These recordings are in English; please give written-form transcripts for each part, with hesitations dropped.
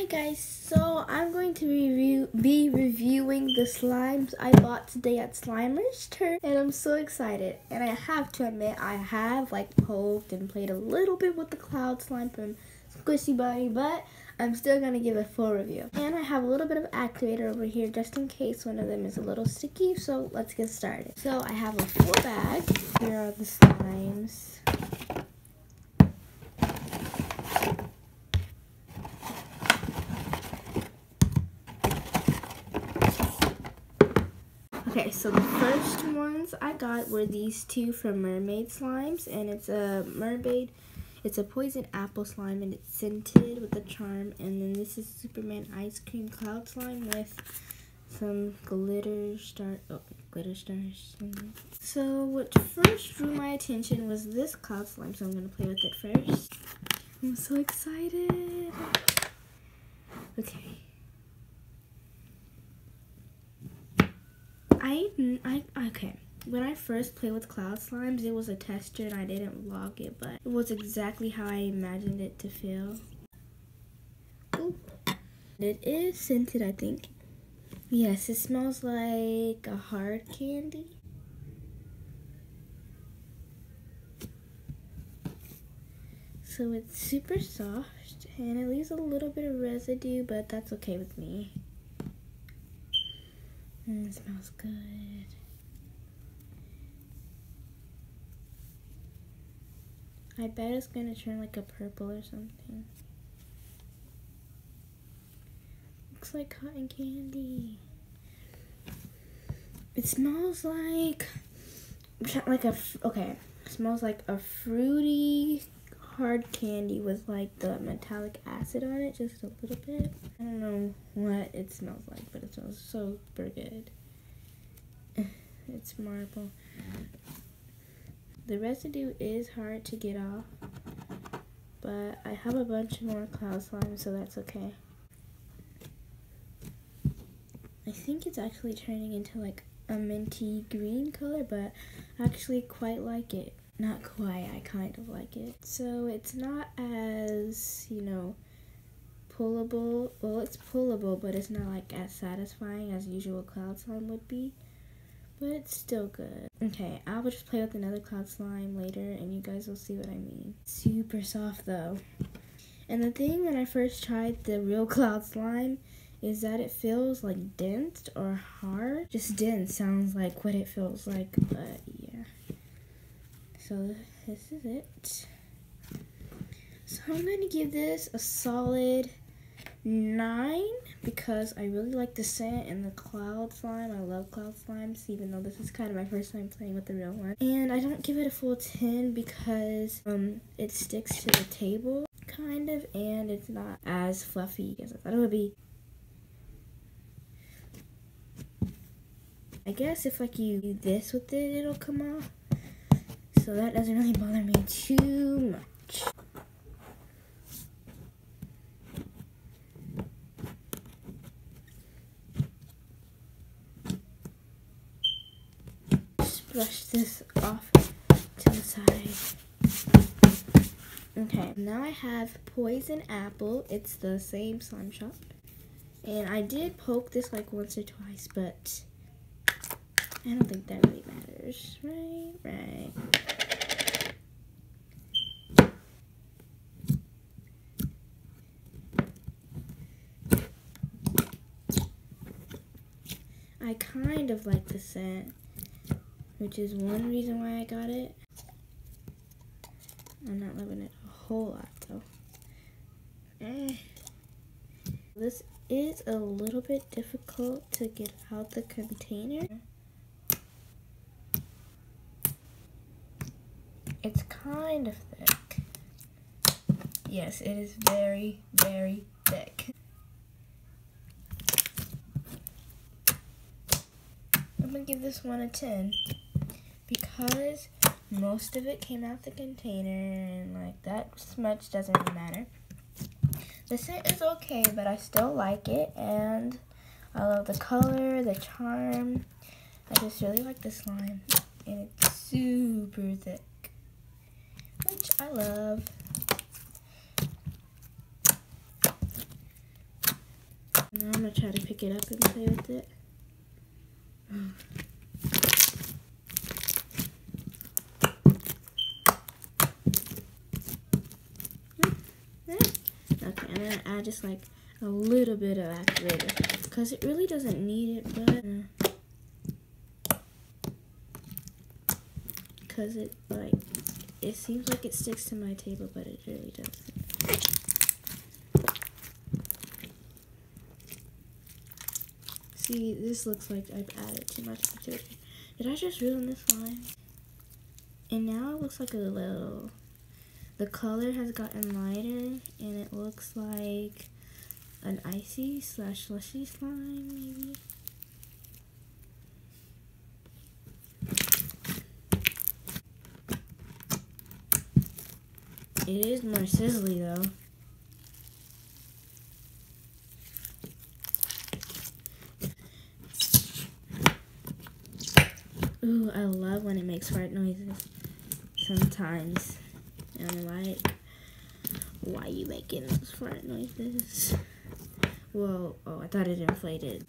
guys, so I'm going to be reviewing the slimes I bought today at SLIMER's turn, and I'm so excited. And I have to admit, I have poked and played a little bit with the cloud slime from Squishy Bunny, but I'm still gonna give a full review. And I have a little bit of activator over here just in case one of them is a little sticky, so let's get started. So I have a full bag. Here are the slimes. Okay, so the first ones I got were these two from Mermaid Slimes, and it's a poison apple slime, and it's scented with a charm. And then this is Superman ice cream cloud slime with some glitter stars. So what first drew my attention was this cloud slime, so I'm gonna play with it first. I'm so excited. Okay. Okay. When I first played with cloud slimes, it was a tester and I didn't vlog it, but it was exactly how I imagined it to feel. Ooh. It is scented, I think. Yes, it smells like a hard candy. So it's super soft and it leaves a little bit of residue, but that's okay with me. It smells good. I bet it's gonna turn like a purple or something. Looks like cotton candy. It smells like it smells like a fruity hard candy with like the metallic acid on it, just a little bit. I don't know what it smells like, but it smells super good. It's marble. The residue is hard to get off, but I have a bunch more cloud slime, so that's okay. I think it's actually turning into like a minty green color, but I actually quite like it. Not quite, I kind of like it. So it's not as, pullable. Well, it's pullable, but it's not like as satisfying as usual cloud slime would be. But it's still good. Okay, I will just play with another cloud slime later and you guys will see what I mean. Super soft though. And the thing when I first tried the real cloud slime is that it feels like dense or hard. Just dense sounds like what it feels like, but yeah. So this is it. So I'm going to give this a solid 9 because I really like the scent and the cloud slime. I love cloud slimes, even though this is kind of my first time playing with the real one. And I don't give it a full 10 because it sticks to the table, kind of, and it's not as fluffy as I thought it would be. I guess if you do this with it, it'll come off. So that doesn't really bother me too much. Just brush this off to the side. Okay, now I have Poison Apple. It's the same slime shop. And I did poke this like once or twice, but I don't think that really matters. Right. I kind of like the scent, which is one reason why I got it. I'm not loving it a whole lot though. This is a little bit difficult to get out the container. It's kind of thick. Yes, it is very, very thick. I'm gonna give this one a 10 because most of it came out the container and like that much doesn't really matter. The scent is okay, but I still like it and I love the color, the charm. I just really like the slime and it's super thick, which I love. Now I'm gonna try to pick it up and play with it. Okay, I'm gonna add just like a little bit of activator because it really doesn't need it, but because it seems like it sticks to my table, but it really doesn't. See, this looks like I've added too much activator. Did I just ruin this line? And now it looks like a little. The color has gotten lighter, and it looks like an icy / slushy slime, maybe. It is more sizzly though. Ooh, I love when it makes fart noises. Sometimes. And I'm like, why are you making those fart noises? Whoa, oh, I thought it inflated.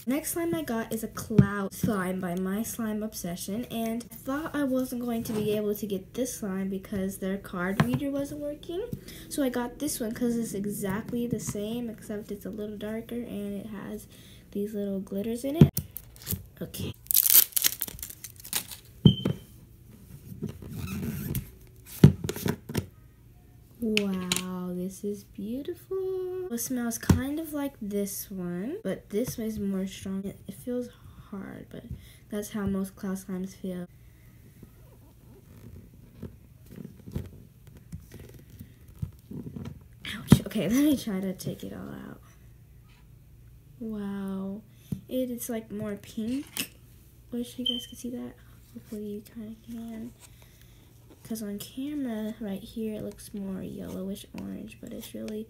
Next slime I got is a cloud slime by My Slime Obsession, and I thought I wasn't going to be able to get this slime because their card reader wasn't working. So I got this one because it's exactly the same except it's a little darker and it has these little glitters in it. Okay. Wow, this is beautiful. It smells kind of like this one, but this one is more strong. It feels hard, but that's how most cloud slimes feel. Ouch. Okay, let me try to take it all out. Wow. It's like more pink. Wish you guys could see that. Hopefully you kind of can. Because on camera, right here, it looks more yellowish orange, but it's really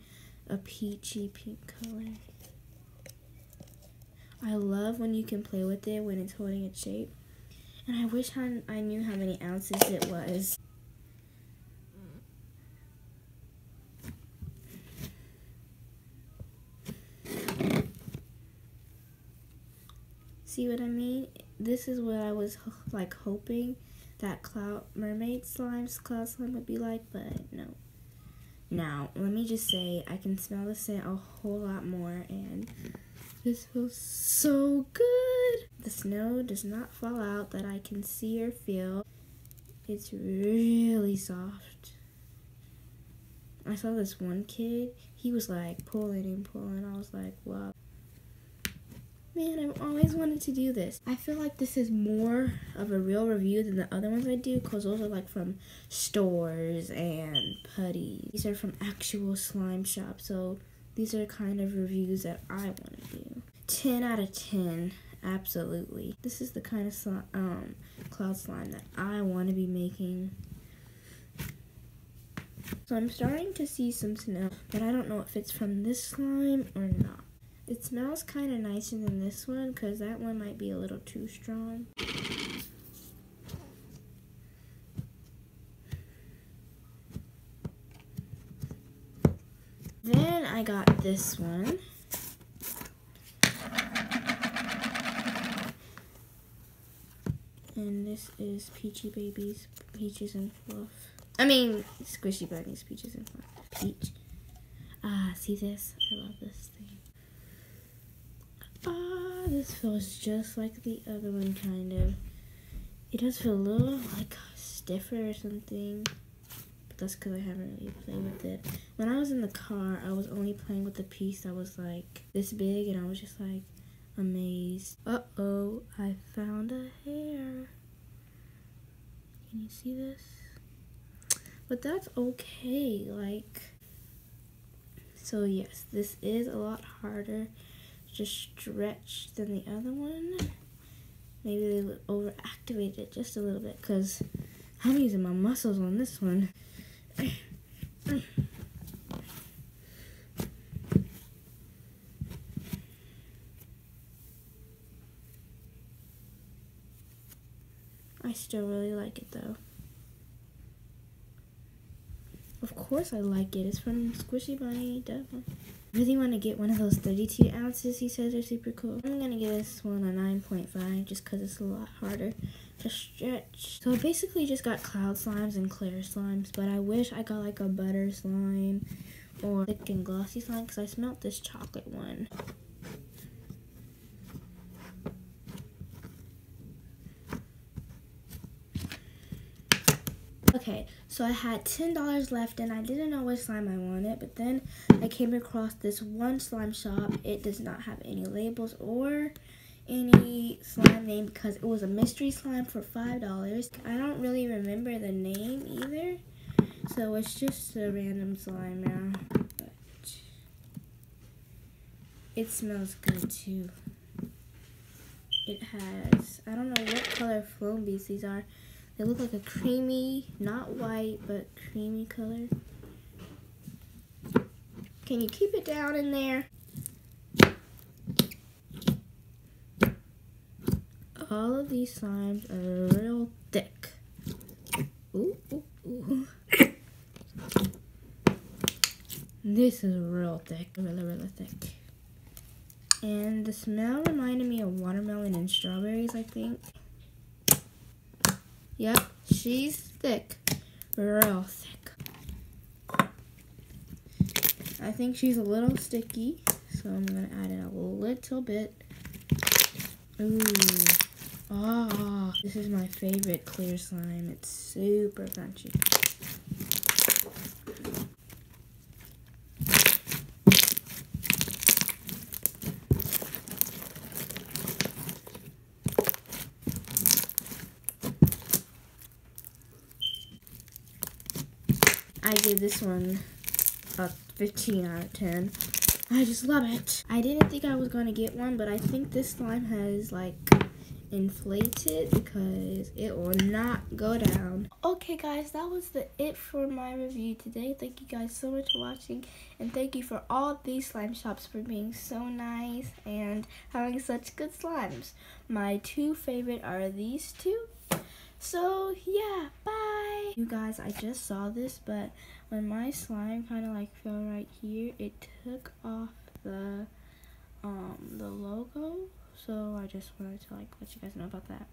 a peachy pink color. I love when you can play with it when it's holding its shape. And I wish I knew how many ounces it was. See what I mean? This is what I was like hoping that cloud slime would be like, but no. Now, let me just say, I can smell the scent a whole lot more, and this feels so good. The snow does not fall out that I can see or feel. It's really soft. I saw this one kid, he was like pulling and pulling. I was like, wow. Man, I've always wanted to do this. I feel like this is more of a real review than the other ones I do, because those are like from stores and putty. These are from actual slime shops, so these are kind of reviews that I want to do. 10 out of 10, absolutely. This is the kind of cloud slime that I want to be making. So I'm starting to see some snow, but I don't know if it's from this slime or not. It smells kind of nicer than this one because that one might be a little too strong. Then I got this one. And this is Peachy Babies, Peaches and Fluff. I mean, Squishy Bunnies, Peaches and Fluff. Peach. Ah, see this? I love this thing. Ah, this feels just like the other one, kind of. It does feel a little, like, stiffer or something. But that's because I haven't really played with it. When I was in the car, I was only playing with the piece that was, like, this big. And I was just, like, amazed. Uh-oh, I found a hair. Can you see this? But that's okay, like. So, yes, this is a lot harder to stretch than the other one. Maybe they overactivated it just a little bit because I'm using my muscles on this one. I still really like it though. Of course I like it. It's from Squishy Bunny, definitely. Really want to get one of those 32 ounces. He says are super cool. I'm gonna give this one a 9.5 just because it's a lot harder to stretch. So I basically just got cloud slimes and clear slimes, but I wish I got like a butter slime or thick and glossy slime because I smelled this chocolate one. Okay, so I had $10 left and I didn't know which slime I wanted, but then I came across this one slime shop. It does not have any labels or any slime name because it was a mystery slime for $5. I don't really remember the name either, so it's just a random slime now. But it smells good too. It has, I don't know what color flown beads these are. They look like a creamy, not white, but creamy color. Can you keep it down in there? All of these slimes are real thick. Ooh, ooh, ooh. This is real thick, really thick. And the smell reminded me of watermelon and strawberries, I think. Yep, she's thick, real thick. I think she's a little sticky, so I'm gonna add in a little bit. Ooh, ah, this is my favorite clear slime. It's super crunchy. I give this one a 15 out of 10. I just love it. I didn't think I was going to get one, but I think this slime has like inflated because it will not go down. Okay guys, that was it for my review today. Thank you guys so much for watching, and thank you for all these slime shops for being so nice and having such good slimes. My two favorite are these two. So yeah, bye. You guys, I just saw this, but when my slime kind of like fell right here, it took off the logo. So I just wanted to like let you guys know about that.